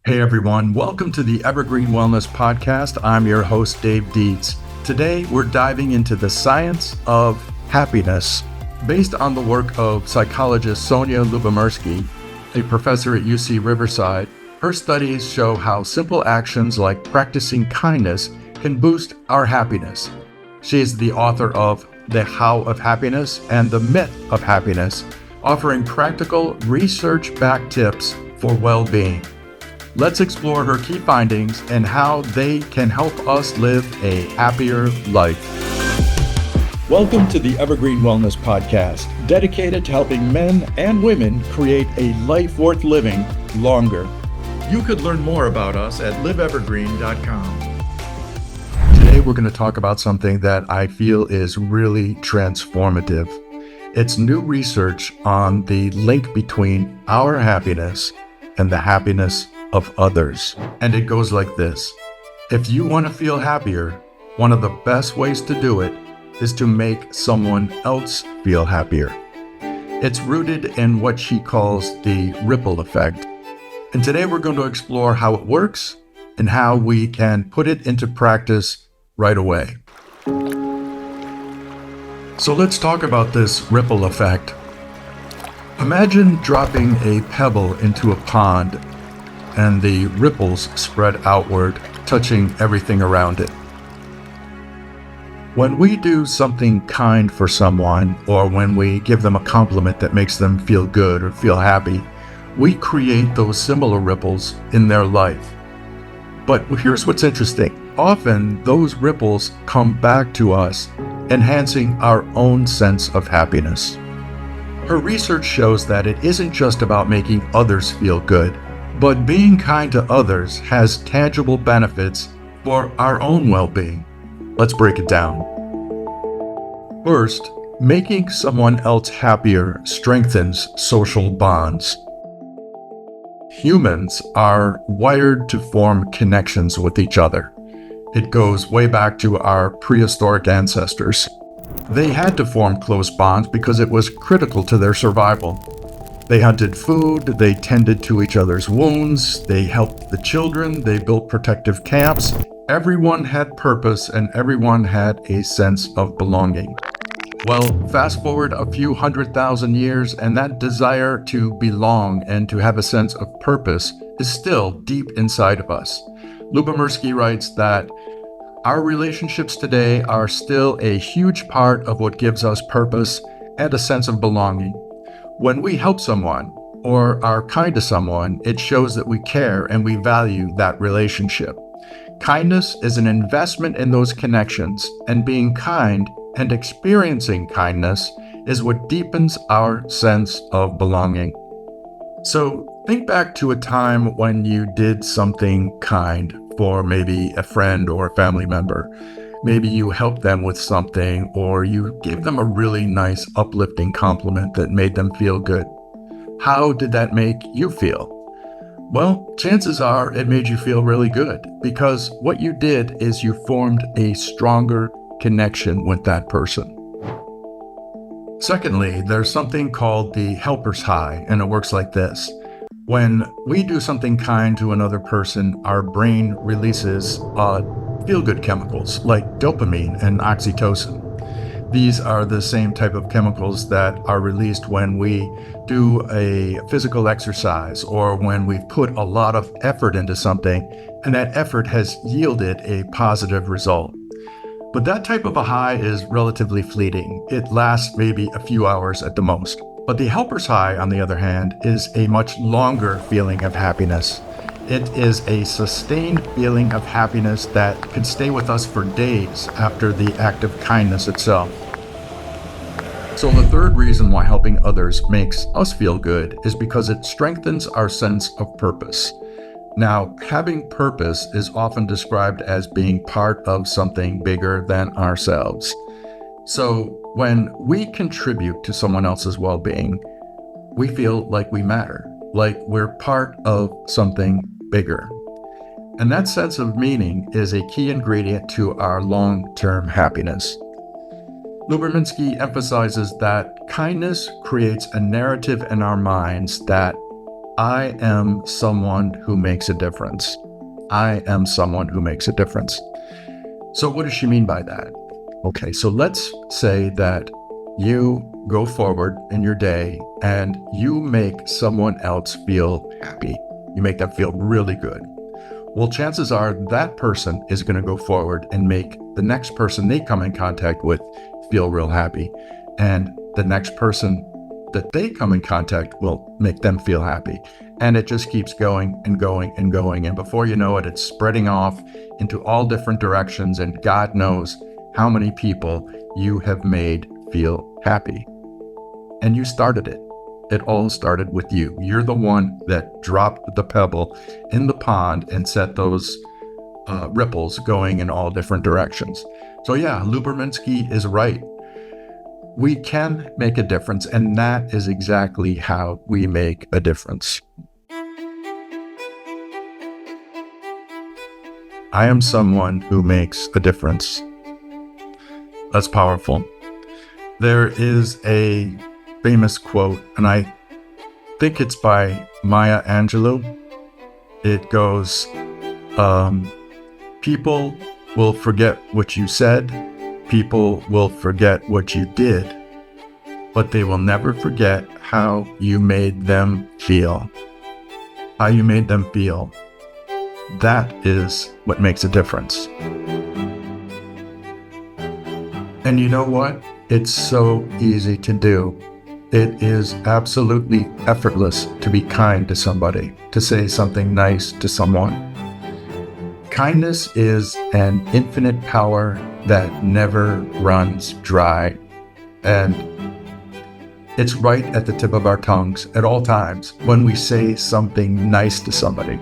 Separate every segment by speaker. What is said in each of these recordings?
Speaker 1: Hey everyone, welcome to the Evergreen Wellness podcast. I'm your host, Dave Dietz. Today, we're diving into the science of happiness based on the work of psychologist Sonja Lyubomirsky, a professor at UC Riverside. Her studies show how simple actions like practicing kindness can boost our happiness. She is the author of The How of Happiness and The Myth of Happiness, offering practical, research-backed tips for well-being. Let's explore her key findings and how they can help us live a happier life. Welcome to the Evergreen Wellness podcast, dedicated to helping men and women create a life worth living longer. You could learn more about us at liveevergreen.com. Today, we're going to talk about something that I feel is really transformative. It's new research on the link between our happiness and the happiness of others. And it goes like this. If you want to feel happier, one of the best ways to do it is to make someone else feel happier. It's rooted in what she calls the ripple effect. And today we're going to explore how it works and how we can put it into practice right away. So let's talk about this ripple effect. Imagine dropping a pebble into a pond and the ripples spread outward, touching everything around it. When we do something kind for someone, or when we give them a compliment that makes them feel good or feel happy, we create those similar ripples in their life. But here's what's interesting. Often, those ripples come back to us, enhancing our own sense of happiness. Her research shows that it isn't just about making others feel good, but being kind to others has tangible benefits for our own well-being. Let's break it down. First, making someone else happier strengthens social bonds. Humans are wired to form connections with each other. It goes way back to our prehistoric ancestors. They had to form close bonds because it was critical to their survival. They hunted food, they tended to each other's wounds, they helped the children, they built protective camps. Everyone had purpose and everyone had a sense of belonging. Well, fast forward a few 100,000 years and that desire to belong and to have a sense of purpose is still deep inside of us. Lyubomirsky writes that our relationships today are still a huge part of what gives us purpose and a sense of belonging. When we help someone or are kind to someone, it shows that we care and we value that relationship. Kindness is an investment in those connections, and being kind and experiencing kindness is what deepens our sense of belonging. So think back to a time when you did something kind for maybe a friend or a family member. Maybe you helped them with something, or you gave them a really nice, uplifting compliment that made them feel good. How did that make you feel? Well, chances are it made you feel really good, because what you did is you formed a stronger connection with that person. Secondly, there's something called the helper's high, and it works like this. When we do something kind to another person, our brain releases feel-good chemicals like dopamine and oxytocin. These are the same type of chemicals that are released when we do a physical exercise or when we've put a lot of effort into something and that effort has yielded a positive result. But that type of a high is relatively fleeting. It lasts maybe a few hours at the most. But the helper's high, on the other hand, is a much longer feeling of happiness. It is a sustained feeling of happiness that can stay with us for days after the act of kindness itself. So the third reason why helping others makes us feel good is because it strengthens our sense of purpose. Now, having purpose is often described as being part of something bigger than ourselves. So when we contribute to someone else's well-being, we feel like we matter, like we're part of something bigger. And that sense of meaning is a key ingredient to our long-term happiness. Lyubomirsky emphasizes that kindness creates a narrative in our minds that I am someone who makes a difference. I am someone who makes a difference. So what does she mean by that? Okay, so let's say that you go forward in your day and you make someone else feel happy. You make them feel really good. Well, chances are that person is going to go forward and make the next person they come in contact with feel real happy. And the next person that they come in contact will make them feel happy. And it just keeps going and going and going. And before you know it, it's spreading off into all different directions. And God knows how many people you have made feel happy. And you started it. It all started with you. You're the one that dropped the pebble in the pond and set those ripples going in all different directions. So yeah, Lyubomirsky is right. We can make a difference, and that is exactly how we make a difference. I am someone who makes a difference. That's powerful. There is a famous quote, and I think it's by Maya Angelou. It goes, people will forget what you said, people will forget what you did, but they will never forget how you made them feel. How you made them feel. That is what makes a difference. And you know what? It's so easy to do. It is absolutely effortless to be kind to somebody, to say something nice to someone. Kindness is an infinite power that never runs dry. And it's right at the tip of our tongues at all times when we say something nice to somebody,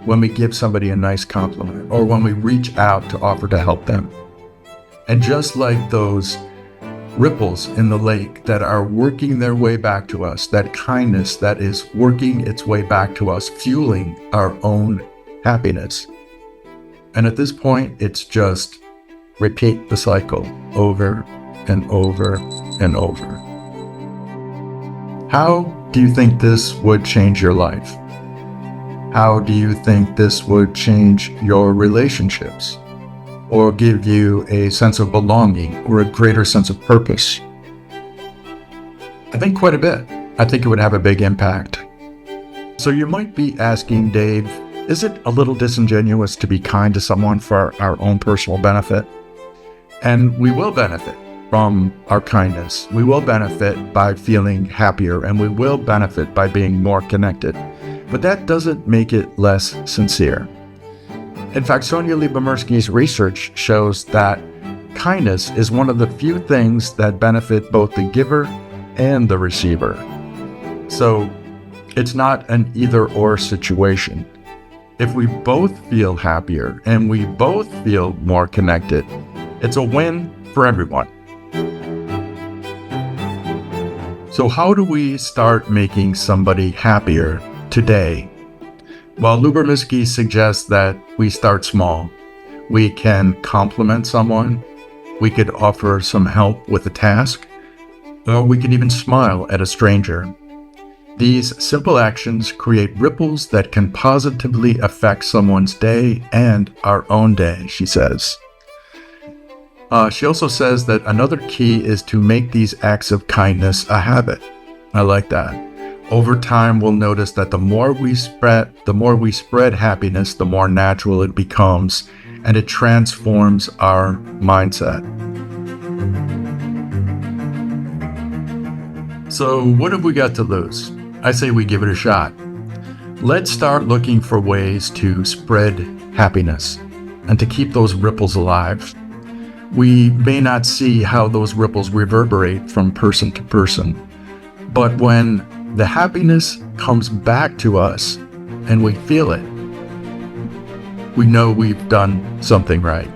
Speaker 1: when we give somebody a nice compliment, or when we reach out to offer to help them. And just like those ripples in the lake that are working their way back to us, that kindness that is working its way back to us, fueling our own happiness. And at this point, it's just repeat the cycle over and over and over. How do you think this would change your life? How do you think this would change your relationships? Or give you a sense of belonging or a greater sense of purpose? I think quite a bit. I think it would have a big impact. So you might be asking, Dave, is it a little disingenuous to be kind to someone for our own personal benefit? And we will benefit from our kindness. We will benefit by feeling happier, and we will benefit by being more connected. But that doesn't make it less sincere. In fact, Sonja Lyubomirsky's research shows that kindness is one of the few things that benefit both the giver and the receiver. So it's not an either-or situation. If we both feel happier and we both feel more connected, it's a win for everyone. So how do we start making somebody happier today? Well, Lyubomirsky suggests that we start small. We can compliment someone, we could offer some help with a task, or we can even smile at a stranger. These simple actions create ripples that can positively affect someone's day and our own day, she says. She also says that another key is to make these acts of kindness a habit. I like that. Over time, we'll notice that the more we spread happiness, the more natural it becomes, and it transforms our mindset. So what have we got to lose? I say we give it a shot. Let's start looking for ways to spread happiness and to keep those ripples alive. We may not see how those ripples reverberate from person to person, but when the happiness comes back to us and we feel it, we know we've done something right.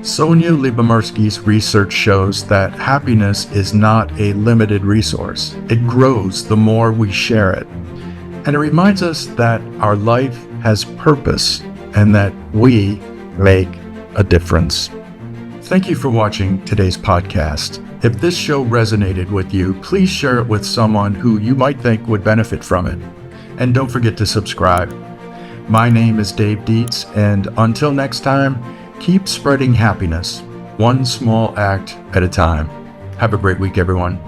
Speaker 1: Sonja Lyubomirsky's research shows that happiness is not a limited resource. It grows the more we share it. And it reminds us that our life has purpose and that we make a difference. Thank you for watching today's podcast. If this show resonated with you, please share it with someone who you might think would benefit from it. and don't forget to subscribe. My name is Dave Dietz, and until next time, keep spreading happiness, one small act at a time. Have a great week, everyone.